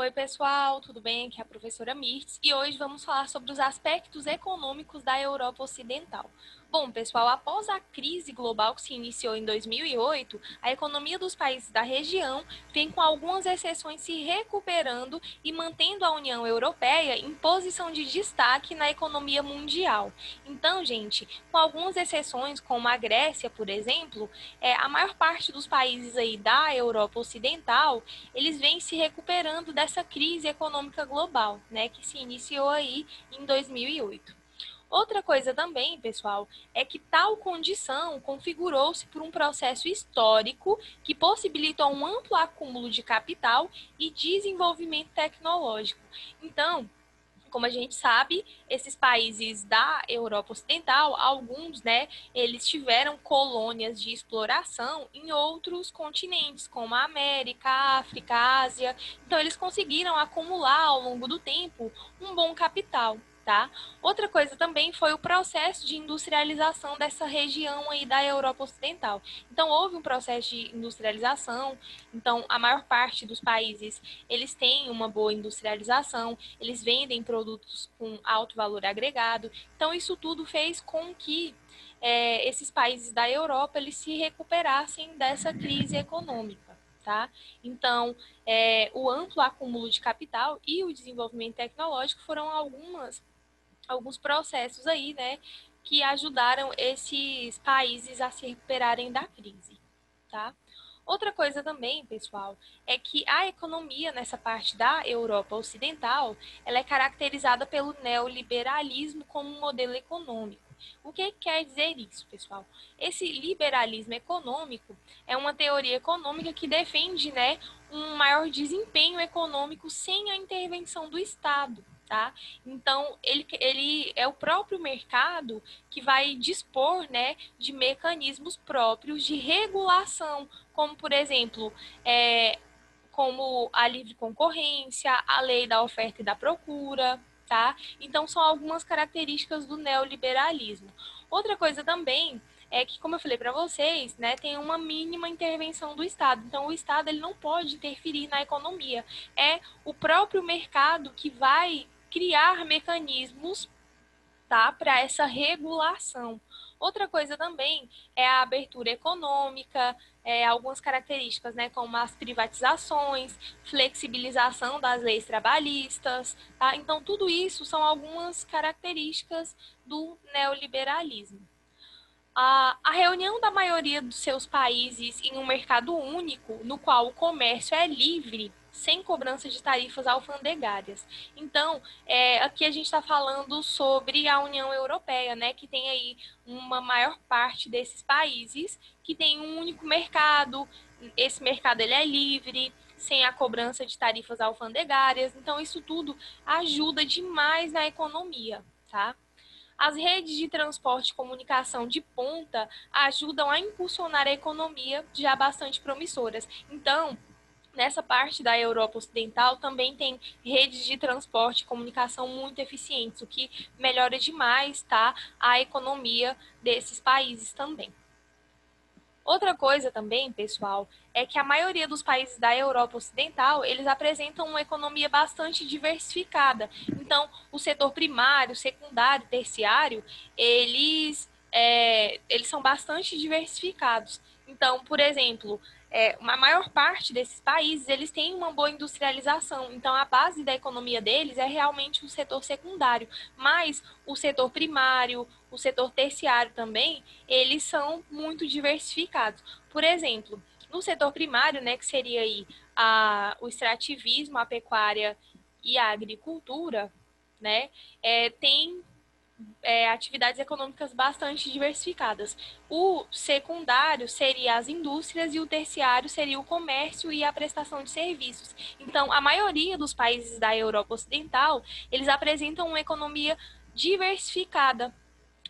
Oi, pessoal, tudo bem? Aqui é a professora Mirtz e hoje vamos falar sobre os aspectos econômicos da Europa Ocidental. Bom, pessoal, após a crise global que se iniciou em 2008, a economia dos países da região vem com algumas exceções se recuperando e mantendo a União Europeia em posição de destaque na economia mundial. Então, gente, com algumas exceções, como a Grécia, por exemplo, a maior parte dos países aí da Europa Ocidental eles vêm se recuperando dessa crise econômica global, né, que se iniciou aí em 2008. Outra coisa também, pessoal, é que tal condição configurou-se por um processo histórico que possibilitou um amplo acúmulo de capital e desenvolvimento tecnológico. Então, como a gente sabe, esses países da Europa Ocidental, alguns, né, eles tiveram colônias de exploração em outros continentes, como a América, a África, a Ásia. Então, eles conseguiram acumular ao longo do tempo um bom capital. Tá? Outra coisa também foi o processo de industrialização dessa região aí da Europa Ocidental. Então, houve um processo de industrialização, então a maior parte dos países, eles têm uma boa industrialização, eles vendem produtos com alto valor agregado. Então, isso tudo fez com que esses países da Europa eles se recuperassem dessa crise econômica. Tá? Então, o amplo acúmulo de capital e o desenvolvimento tecnológico foram alguns processos aí, né, que ajudaram esses países a se recuperarem da crise, tá? Outra coisa também, pessoal, é que a economia nessa parte da Europa Ocidental, ela é caracterizada pelo neoliberalismo como um modelo econômico. O que quer dizer isso, pessoal? Esse liberalismo econômico é uma teoria econômica que defende, né, um maior desempenho econômico sem a intervenção do Estado. Tá? Então, ele é o próprio mercado que vai dispor, né, de mecanismos próprios de regulação, como, por exemplo, como a livre concorrência, a lei da oferta e da procura, tá? Então, são algumas características do neoliberalismo. Outra coisa também é que, como eu falei para vocês, né, tem uma mínima intervenção do Estado. Então, o Estado ele não pode interferir na economia. É o próprio mercado que vai criar mecanismos, tá, para essa regulação. Outra coisa também é a abertura econômica, algumas características, né, como as privatizações, flexibilização das leis trabalhistas, tá? Então, tudo isso são algumas características do neoliberalismo. A reunião da maioria dos seus países em um mercado único, no qual o comércio é livre, sem cobrança de tarifas alfandegárias. Então, aqui a gente está falando sobre a União Europeia, né, que tem aí uma maior parte desses países que tem um único mercado. Esse mercado ele é livre, sem a cobrança de tarifas alfandegárias. Então, isso tudo ajuda demais na economia, tá? As redes de transporte e comunicação de ponta ajudam a impulsionar a economia já bastante promissoras. Então, nessa parte da Europa Ocidental também tem redes de transporte e comunicação muito eficientes, o que melhora demais, tá, a economia desses países também. Outra coisa também, pessoal, é que a maioria dos países da Europa Ocidental, eles apresentam uma economia bastante diversificada. Então, o setor primário, secundário, terciário, eles são bastante diversificados. Então, por exemplo, a maior parte desses países, eles têm uma boa industrialização. Então, a base da economia deles é realmente o setor secundário. Mas o setor primário, o setor terciário também, eles são muito diversificados. Por exemplo, no setor primário, né, que seria aí o extrativismo, a pecuária e a agricultura, né, tem atividades econômicas bastante diversificadas. O secundário seria as indústrias e o terciário seria o comércio e a prestação de serviços. Então, a maioria dos países da Europa Ocidental, eles apresentam uma economia diversificada,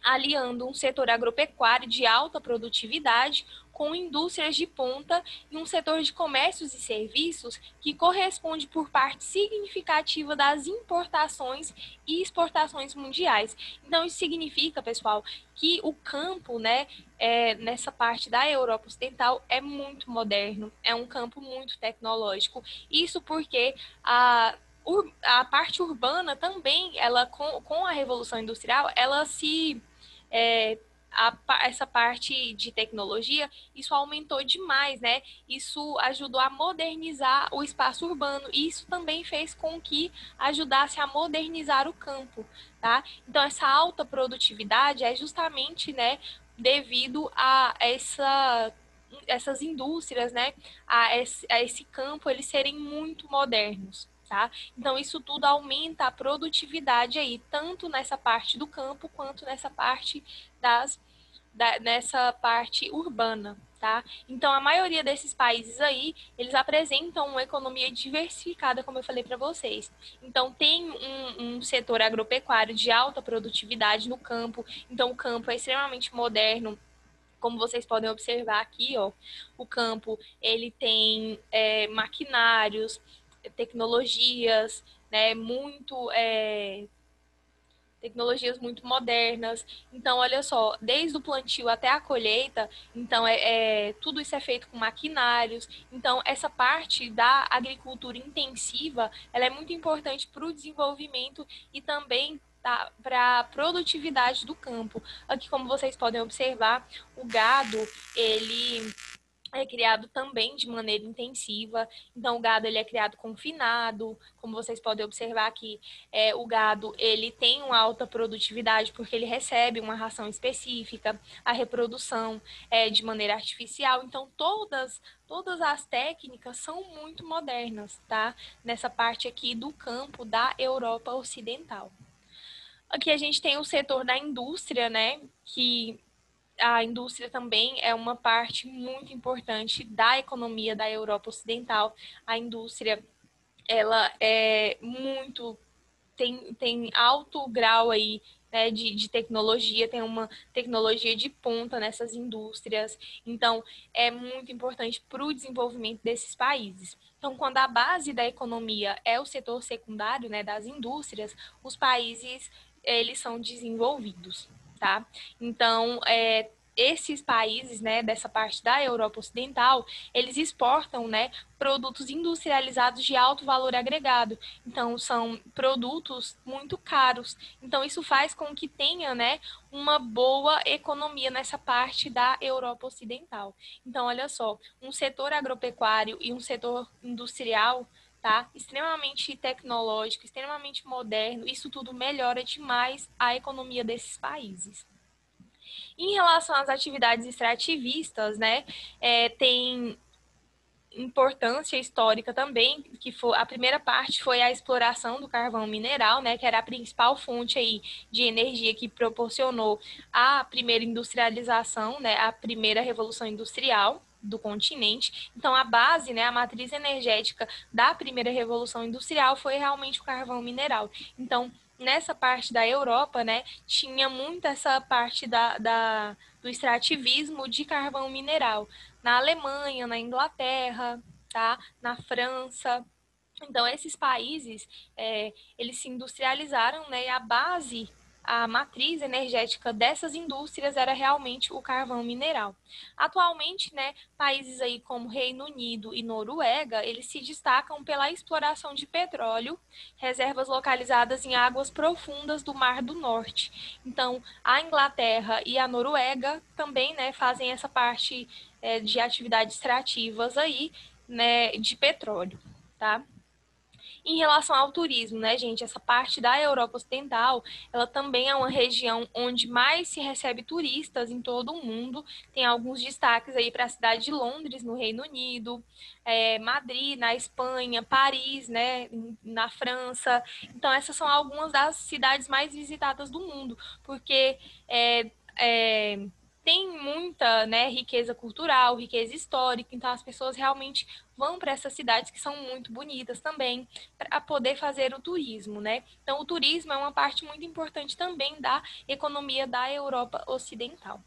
aliando um setor agropecuário de alta produtividade com indústrias de ponta e um setor de comércios e serviços que corresponde por parte significativa das importações e exportações mundiais. Então, isso significa, pessoal, que o campo, né, nessa parte da Europa Ocidental é muito moderno, é um campo muito tecnológico. Isso porque a parte urbana também, ela com a Revolução Industrial, ela se é, essa parte de tecnologia, isso aumentou demais, né? Isso ajudou a modernizar o espaço urbano e isso também fez com que ajudasse a modernizar o campo, tá? Então, essa alta produtividade é justamente, né, devido a essas indústrias, né, a esse campo, eles serem muito modernos. Tá? Então, isso tudo aumenta a produtividade aí, tanto nessa parte do campo quanto nessa parte nessa parte urbana, tá? Então, a maioria desses países aí, eles apresentam uma economia diversificada, como eu falei para vocês. Então, tem um setor agropecuário de alta produtividade no campo. Então, o campo é extremamente moderno, como vocês podem observar aqui, ó, o campo ele tem maquinários, tecnologias, né, tecnologias muito modernas. Então, olha só, desde o plantio até a colheita, então tudo isso é feito com maquinários. Então, essa parte da agricultura intensiva, ela é muito importante para o desenvolvimento e também para a produtividade do campo. Aqui, como vocês podem observar, o gado, ele é criado também de maneira intensiva. Então, o gado ele é criado confinado, como vocês podem observar aqui, o gado ele tem uma alta produtividade porque ele recebe uma ração específica, a reprodução é de maneira artificial. Então, todas as técnicas são muito modernas, tá? Nessa parte aqui do campo da Europa Ocidental. Aqui a gente tem o setor da indústria, né? Que a indústria também é uma parte muito importante da economia da Europa Ocidental. A indústria, ela é muito tem alto grau aí, né, de tecnologia, tem uma tecnologia de ponta nessas indústrias. Então, é muito importante para o desenvolvimento desses países. Então, quando a base da economia é o setor secundário, né, das indústrias, os países eles são desenvolvidos, tá? Então, esses países, né, dessa parte da Europa Ocidental, eles exportam, né, produtos industrializados de alto valor agregado. Então, são produtos muito caros. Então, isso faz com que tenha, né, uma boa economia nessa parte da Europa Ocidental. Então, olha só, um setor agropecuário e um setor industrial, tá, extremamente tecnológico, extremamente moderno, isso tudo melhora demais a economia desses países. Em relação às atividades extrativistas, né, tem importância histórica também, que foi a primeira parte foi a exploração do carvão mineral, né, que era a principal fonte aí de energia que proporcionou a primeira industrialização, né, a primeira revolução industrial do continente. Então a base, né, a matriz energética da primeira revolução industrial foi realmente o carvão mineral. Então nessa parte da Europa, né, tinha muito essa parte do extrativismo de carvão mineral na Alemanha, na Inglaterra, tá? Na França. Então, esses países, eles se industrializaram, né? E a base, a matriz energética dessas indústrias era realmente o carvão mineral. Atualmente, né, países aí como Reino Unido e Noruega, eles se destacam pela exploração de petróleo, reservas localizadas em águas profundas do Mar do Norte. Então, a Inglaterra e a Noruega também, né, fazem essa parte de atividades extrativas aí, né, de petróleo, tá? Em relação ao turismo, né, gente, essa parte da Europa Ocidental, ela também é uma região onde mais se recebe turistas em todo o mundo. Tem alguns destaques aí para a cidade de Londres, no Reino Unido, Madrid, na Espanha, Paris, né, na França. Então, essas são algumas das cidades mais visitadas do mundo, porque tem muita, né, riqueza cultural, riqueza histórica, então as pessoas realmente vão para essas cidades que são muito bonitas também, para poder fazer o turismo, né? Então, o turismo é uma parte muito importante também da economia da Europa Ocidental.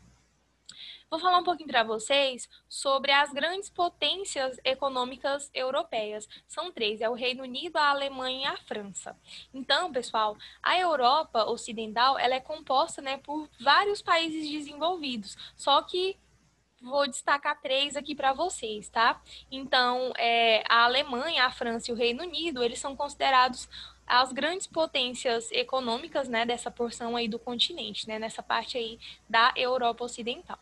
Vou falar um pouquinho para vocês sobre as grandes potências econômicas europeias. São três, é o Reino Unido, a Alemanha e a França. Então, pessoal, a Europa Ocidental, ela é composta, né, por vários países desenvolvidos, só que vou destacar três aqui para vocês, tá? Então, a Alemanha, a França e o Reino Unido, eles são considerados as grandes potências econômicas, né, dessa porção aí do continente, né, nessa parte aí da Europa Ocidental.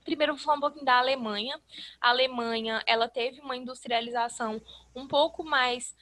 Primeiro, vou falar um pouquinho da Alemanha. A Alemanha, ela teve uma industrialização um pouco mais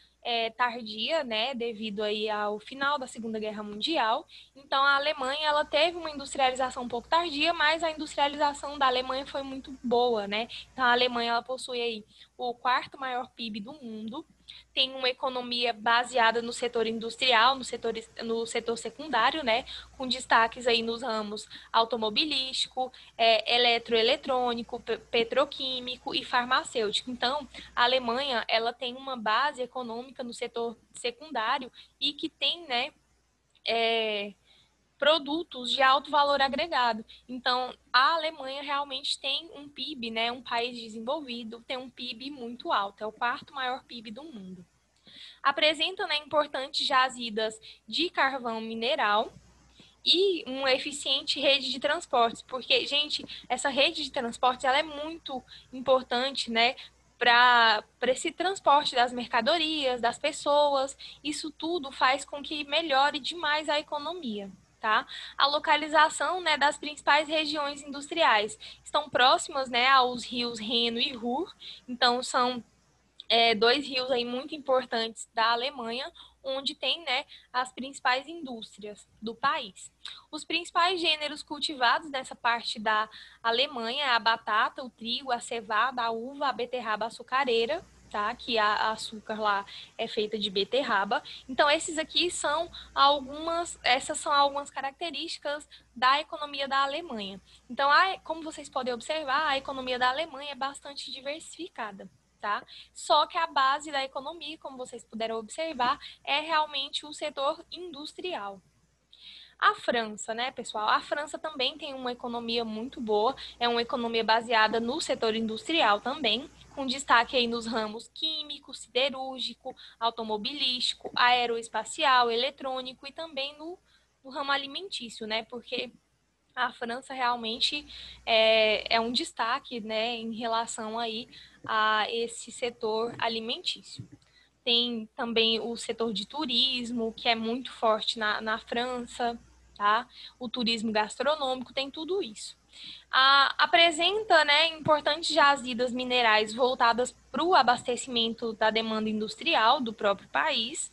tardia, né, devido aí ao final da Segunda Guerra Mundial. Então, a Alemanha, ela teve uma industrialização um pouco tardia, mas a industrialização da Alemanha foi muito boa, né? Então, a Alemanha, ela possui aí o quarto maior PIB do mundo, tem uma economia baseada no setor industrial, no setor secundário, né, com destaques aí nos ramos automobilístico, eletroeletrônico, petroquímico e farmacêutico. Então, a Alemanha, ela tem uma base econômica no setor secundário e que tem, né, produtos de alto valor agregado. Então, a Alemanha realmente tem um PIB, né, um país desenvolvido, tem um PIB muito alto, é o quarto maior PIB do mundo. Apresenta, né, importantes jazidas de carvão mineral e uma eficiente rede de transportes, porque, gente, essa rede de transportes ela é muito importante, né, para esse transporte das mercadorias, das pessoas. Isso tudo faz com que melhore demais a economia. Tá? A localização, né, das principais regiões industriais estão próximas, né, aos rios Reno e Ruhr, então são dois rios aí muito importantes da Alemanha, onde tem, né, as principais indústrias do país. Os principais gêneros cultivados nessa parte da Alemanha é a batata, o trigo, a cevada, a uva, a beterraba açucareira, tá? Que a açúcar lá é feita de beterraba. Então, essas são algumas características da economia da Alemanha. Então, como vocês podem observar, a economia da Alemanha é bastante diversificada. Tá? Só que a base da economia, como vocês puderam observar, é realmente o setor industrial. A França, né, pessoal? A França também tem uma economia muito boa, é uma economia baseada no setor industrial também, com destaque aí nos ramos químico, siderúrgico, automobilístico, aeroespacial, eletrônico e também no ramo alimentício, né? Porque a França realmente é um destaque, né, em relação aí a esse setor alimentício. Tem também o setor de turismo, que é muito forte na França, tá? O turismo gastronômico, tem tudo isso. Apresenta, né, importantes jazidas minerais voltadas para o abastecimento da demanda industrial do próprio país.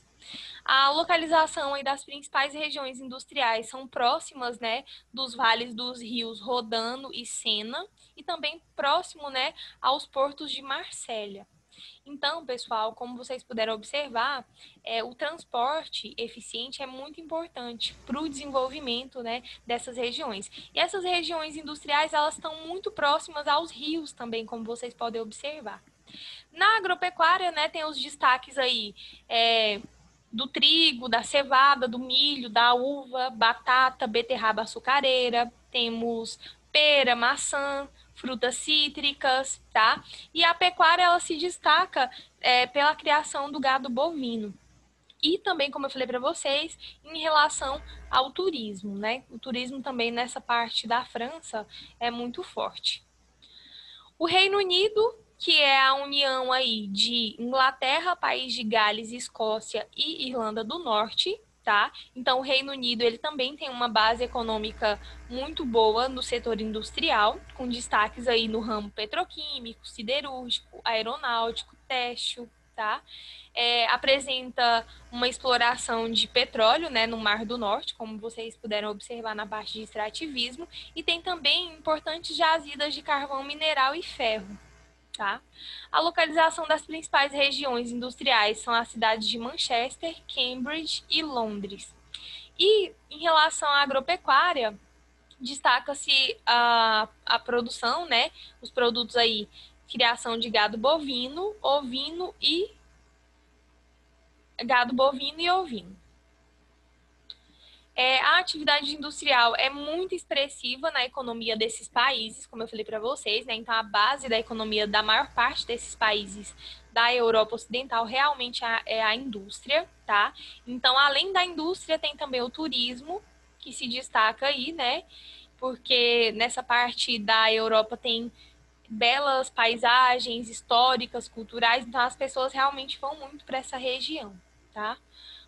A localização aí das principais regiões industriais são próximas, né, dos vales dos rios Rodano e Sena e também próximo, né, aos portos de Marsella. Então, pessoal, como vocês puderam observar, o transporte eficiente é muito importante para o desenvolvimento, né, dessas regiões. E essas regiões industriais, elas estão muito próximas aos rios também, como vocês podem observar. Na agropecuária, né, tem os destaques aí do trigo, da cevada, do milho, da uva, batata, beterraba açucareira, temos pera, maçã, frutas cítricas, tá? E a pecuária, ela se destaca pela criação do gado bovino. E também, como eu falei para vocês, em relação ao turismo, né? O turismo também nessa parte da França é muito forte. O Reino Unido, que é a união aí de Inglaterra, País de Gales, Escócia e Irlanda do Norte, tá? Então, o Reino Unido, ele também tem uma base econômica muito boa no setor industrial, com destaques aí no ramo petroquímico, siderúrgico, aeronáutico, têxtil, tá? Apresenta uma exploração de petróleo, né, no Mar do Norte, como vocês puderam observar na parte de extrativismo, e tem também importantes jazidas de carvão mineral e ferro. Tá? A localização das principais regiões industriais são as cidades de Manchester, Cambridge e Londres. E em relação à agropecuária, destaca-se a produção, né, os produtos aí, criação de gado bovino, ovino e ovino. A atividade industrial é muito expressiva na economia desses países, como eu falei para vocês, né? Então, a base da economia da maior parte desses países da Europa Ocidental realmente é a indústria, tá? Então, além da indústria, tem também o turismo, que se destaca aí, né? Porque nessa parte da Europa tem belas paisagens históricas, culturais, então as pessoas realmente vão muito para essa região, tá?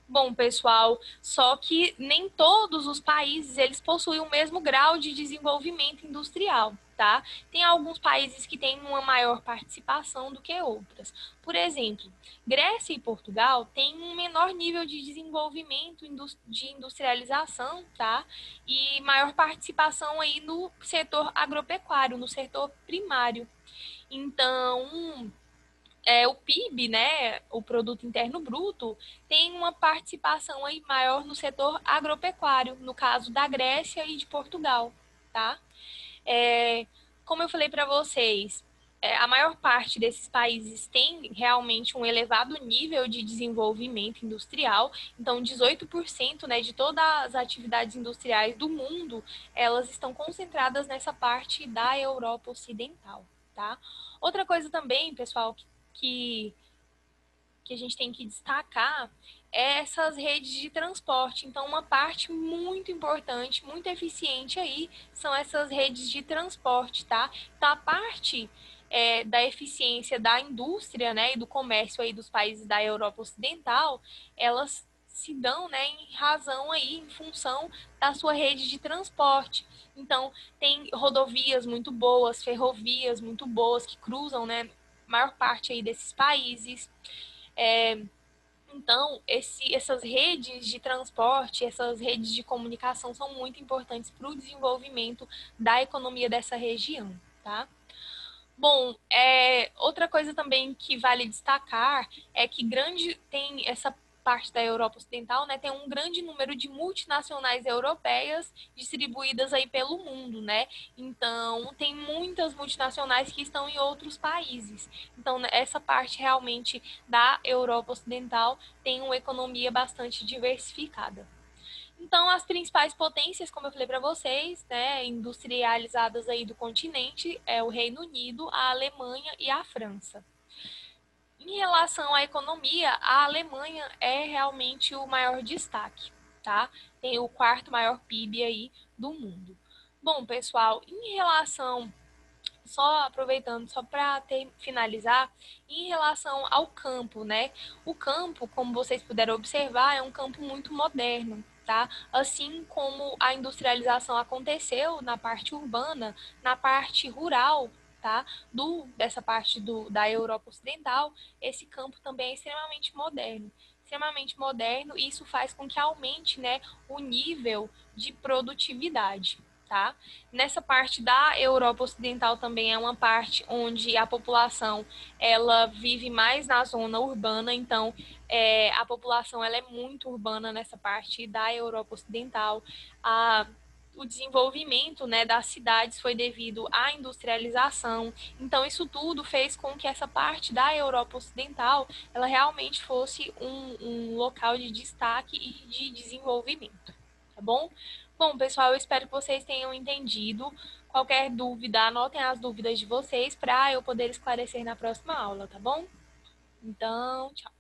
Bom, pessoal, só que nem todos os países eles possuem o mesmo grau de desenvolvimento industrial, tá? Tem alguns países que têm uma maior participação do que outras. Por exemplo, Grécia e Portugal têm um menor nível de desenvolvimento de industrialização, tá? E maior participação aí no setor agropecuário, no setor primário. Então, o PIB, né, o Produto Interno Bruto, tem uma participação aí maior no setor agropecuário, no caso da Grécia e de Portugal, tá? É, como eu falei para vocês, a maior parte desses países tem realmente um elevado nível de desenvolvimento industrial, então 18%, né, de todas as atividades industriais do mundo, elas estão concentradas nessa parte da Europa Ocidental, tá? Outra coisa também, pessoal, que que a gente tem que destacar é essas redes de transporte. Então, uma parte muito importante, muito eficiente aí, são essas redes de transporte, tá? Então, a parte da eficiência da indústria, né, e do comércio aí dos países da Europa Ocidental, elas se dão, né, em razão aí, em função da sua rede de transporte. Então, tem rodovias muito boas, ferrovias muito boas que cruzam, né, a maior parte aí desses países. É, então, essas redes de transporte, essas redes de comunicação são muito importantes para o desenvolvimento da economia dessa região, tá? Bom, outra coisa também que vale destacar é que tem essa parte da Europa Ocidental, né, tem um grande número de multinacionais europeias distribuídas aí pelo mundo, né? Então, tem muitas multinacionais que estão em outros países. Então, essa parte realmente da Europa Ocidental tem uma economia bastante diversificada. Então, as principais potências, como eu falei para vocês, né, industrializadas aí do continente, é o Reino Unido, a Alemanha e a França. Em relação à economia, a Alemanha é realmente o maior destaque, tá? Tem o quarto maior PIB aí do mundo. Bom, pessoal, em relação só aproveitando, só para finalizar, em relação ao campo, né? O campo, como vocês puderam observar, é um campo muito moderno, tá? Assim como a industrialização aconteceu na parte urbana, na parte rural, tá? Dessa parte da Europa Ocidental, esse campo também é extremamente moderno, e isso faz com que aumente, né, o nível de produtividade, tá? Nessa parte da Europa Ocidental também é uma parte onde a população ela vive mais na zona urbana, então a população ela é muito urbana nessa parte da Europa Ocidental. O desenvolvimento, né, das cidades foi devido à industrialização. Então, isso tudo fez com que essa parte da Europa Ocidental ela realmente fosse um local de destaque e de desenvolvimento, tá bom? Bom, pessoal, eu espero que vocês tenham entendido. Qualquer dúvida, anotem as dúvidas de vocês para eu poder esclarecer na próxima aula, tá bom? Então, tchau.